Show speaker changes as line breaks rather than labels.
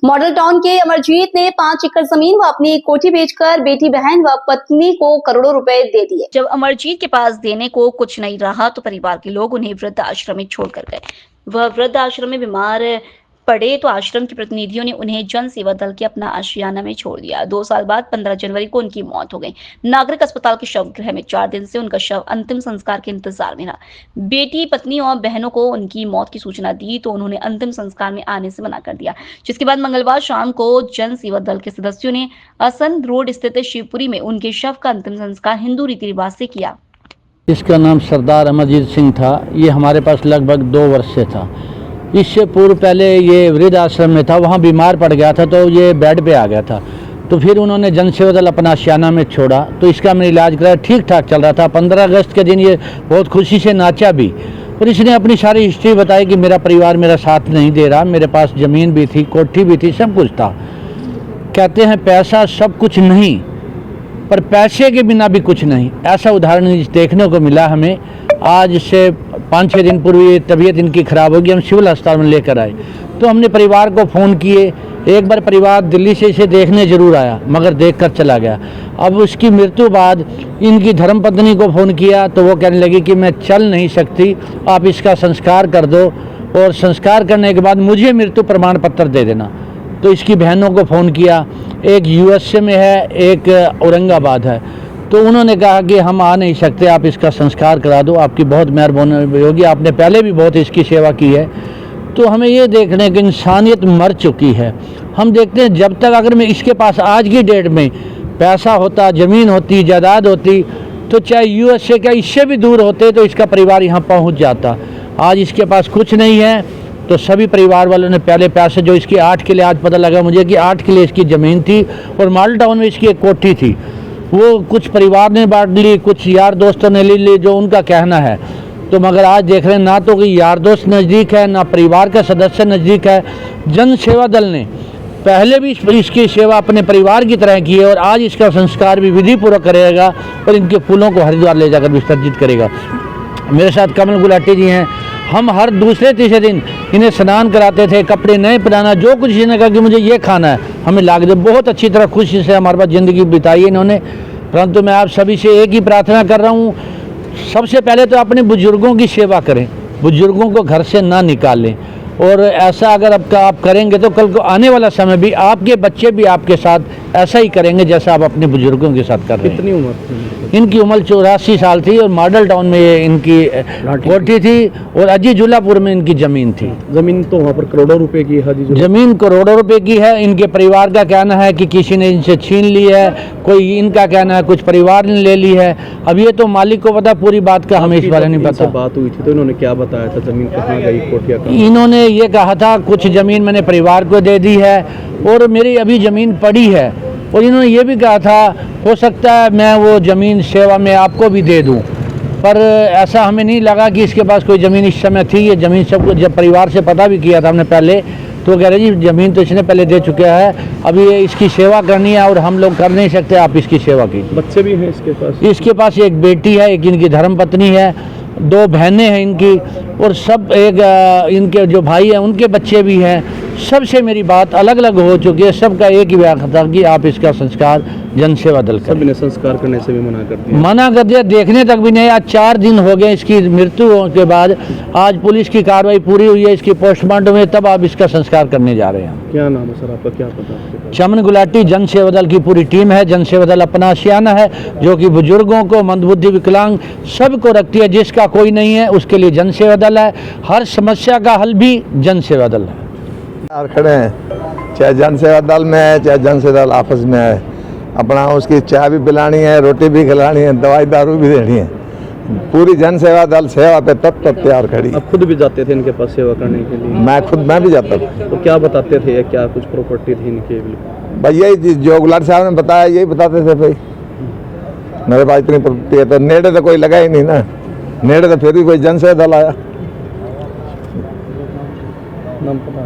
Model town के अमरजीत ने 5 एकड़ जमीन व अपनी कोठी बेचकर बेटी बहन व पत्नी को करोड़ों रुपए दे दिए। जब अमरजीत के पास देने को कुछ नहीं रहा तो परिवार के लोग उन्हें वृद्ध आश्रम में छोड़कर गए। वह वृद्ध आश्रम में बीमार पड़े तो आश्रम के प्रतिनिधियों ने उन्हें जन सेवा दल के अपना आशियाना में छोड़ दिया। 2 साल बाद 15 जनवरी को उनकी मौत हो गई। नागरिक अस्पताल के शव गृह में 4 दिन से उनका शव अंतिम संस्कार के इंतजार में रहा। बेटी, पत्नी और बहनों को उनकी मौत की सूचना दी तो उन्होंने अंतिम संस्कार में आने से मना कर दिया, जिसके बाद मंगलवार शाम को जन सेवा दल के सदस्यों ने असंध रोड स्थित शिवपुरी में उनके शव का अंतिम संस्कार हिंदू रीति रिवाज से किया।
इसका नाम सरदार अमरजीत सिंह था। ये हमारे पास लगभग 2 वर्ष से था। इससे पूर्व पहले ये वृद्ध आश्रम में था, वहाँ बीमार पड़ गया था तो ये बेड पे आ गया था। तो फिर उन्होंने जन सेवा दल अपना आशियाना में छोड़ा तो इसका हमने इलाज कराया, ठीक ठाक चल रहा था। 15 अगस्त के दिन ये बहुत खुशी से नाचा भी और इसने अपनी सारी हिस्ट्री बताई कि मेरा परिवार मेरा साथ नहीं दे रहा, मेरे पास ज़मीन भी थी, कोठी भी थी, सब कुछ था। कहते हैं पैसा सब कुछ नहीं, पर पैसे के बिना भी कुछ नहीं, ऐसा उदाहरण देखने को मिला हमें। आज से 5-6 दिन पूर्व ये तबीयत इनकी ख़राब होगी, हम सिविल अस्पताल में लेकर आए तो हमने परिवार को फ़ोन किए। एक बार परिवार दिल्ली से इसे देखने ज़रूर आया मगर देखकर चला गया। अब उसकी मृत्यु बाद इनकी धर्मपत्नी को फ़ोन किया तो वो कहने लगी कि मैं चल नहीं सकती, आप इसका संस्कार कर दो और संस्कार करने के बाद मुझे मृत्यु प्रमाण पत्र दे देना। तो इसकी बहनों को फ़ोन किया, एक यूएसए में है, एक औरंगाबाद है, तो उन्होंने कहा कि हम आ नहीं सकते, आप इसका संस्कार करा दो, आपकी बहुत मेहरबानी होगी, आपने पहले भी बहुत इसकी सेवा की है। तो हमें ये देखने की इंसानियत मर चुकी है। हम देखते हैं जब तक अगर मैं इसके पास आज की डेट में पैसा होता, ज़मीन होती, जायदाद होती, तो चाहे यूएसए का इससे भी दूर होते तो इसका परिवार यहाँ पहुँच जाता। आज इसके पास कुछ नहीं है तो सभी परिवार वालों ने पहले पैसे जो इसकी 8 किले, आज पता लगा मुझे कि 8 किले इसकी ज़मीन थी और मॉडल टाउन में इसकी एक कोठी थी, वो कुछ परिवार ने बांट ली, कुछ यार दोस्तों ने ले ली, जो उनका कहना है। तो मगर आज देख रहे हैं ना तो कि यार दोस्त नज़दीक है, ना परिवार का सदस्य नज़दीक है। जन सेवा दल ने पहले भी इसकी सेवा अपने परिवार की तरह की है और आज इसका संस्कार भी विधि पूर्वक करेगा और इनके फूलों को हरिद्वार ले जाकर विसर्जित करेगा। मेरे साथ कमल गुलाटी जी हैं। हम हर दूसरे तीसरे दिन इन्हें स्नान कराते थे, कपड़े नए पहनाना, जो कुछ इन्होंने कहा कि मुझे ये खाना है, हमें ला दे। बहुत अच्छी तरह खुशी से हमारे पास ज़िंदगी बिताई है इन्होंने। परंतु मैं आप सभी से एक ही प्रार्थना कर रहा हूँ, सबसे पहले तो अपने बुजुर्गों की सेवा करें, बुजुर्गों को घर से ना निकालें। और ऐसा अगर आप करेंगे तो कल को आने वाला समय भी आपके बच्चे भी आपके साथ ऐसा ही करेंगे जैसा आप अपने बुजुर्गों के साथ कर रहे हैं।
कितनी उम्र?
इनकी उम्र 84 साल थी और मॉडल टाउन में इनकी कोठी थी और अजी जुलापुर में इनकी ज़मीन थी।
ज़मीन तो वहाँ पर करोड़ों रुपए की है।
ज़मीन करोड़ों रुपए की है। इनके परिवार का कहना है कि किसी ने इनसे छीन ली है, कोई इनका कहना है कुछ परिवार ने ले ली है। अब ये तो मालिक को पता, पूरी बात का हमें इस बारे नहीं पता।
बात हुई थी तो इन्होंने क्या बताया था, ज़मीन कहाँ गई, कोठिया कहाँ?
इन्होंने ये कहा था कुछ ज़मीन मैंने परिवार को दे दी है और मेरी अभी ज़मीन पड़ी है। और इन्होंने ये भी कहा था हो सकता है मैं वो ज़मीन सेवा में आपको भी दे दूं, पर ऐसा हमें नहीं लगा कि इसके पास कोई ज़मीन इस समय थी। ये ज़मीन सबको जब परिवार से पता भी किया था हमने पहले, तो कह रहे जी ज़मीन तो इसने पहले दे चुका है, अभी ये इसकी सेवा करनी है और हम लोग कर नहीं सकते, आप इसकी सेवा कीजिए।
बच्चे भी हैं इसके पास?
इसके पास एक बेटी है, एक इनकी धर्मपत्नी है, 2 बहनें हैं इनकी और सब एक इनके जो भाई हैं उनके बच्चे भी हैं। सबसे मेरी बात अलग अलग हो चुकी है, सबका एक ही व्याख्या था कि आप इसका संस्कार जन सेवा दल करें।
सबने संस्कार करने से भी मना कर दिया?
मना कर दिया, देखने तक भी नहीं। आज 4 दिन हो गए इसकी मृत्यु के बाद। आज पुलिस की कार्रवाई पूरी हुई है, इसकी पोस्टमार्टम हुई, तब आप इसका संस्कार करने जा रहे हैं।
क्या नाम है सर आपका, क्या पता?
चमन गुलाटी। जन सेवा दल की पूरी टीम है। जन सेवा दल अपना आशियाना है जो कि बुजुर्गों को, मंदबुद्धि, विकलांग सबको रखती है। जिसका कोई नहीं है उसके लिए जन सेवा दल है। हर समस्या का हल भी जन सेवा दल है।
खड़े हैं, चाहे जन सेवा दल में है चाहे जन सेवा दल आपस में है, अपना उसकी चाय भी पिलानी है, रोटी भी खिलानी है, दवाई दारू भी देनी है। पूरी जन सेवा दल सेवा पे तब तैयार खड़ी।
आप खुद भी जाते थे इनके पास सेवा करने के लिए?
मैं भी जाता था।
तो क्या बताते थे, क्या कुछ प्रॉपर्टी थी इनकी?
भाई यही जो गुलाटी साहब ने बताया यही बताते थे। भाई मेरे पास इतनी प्रॉपर्टी है, तो नेड़े तो कोई लगा ही नहीं ना, नेड़े तो फिर भी कोई जन सेवा दल आया।
नाम पता?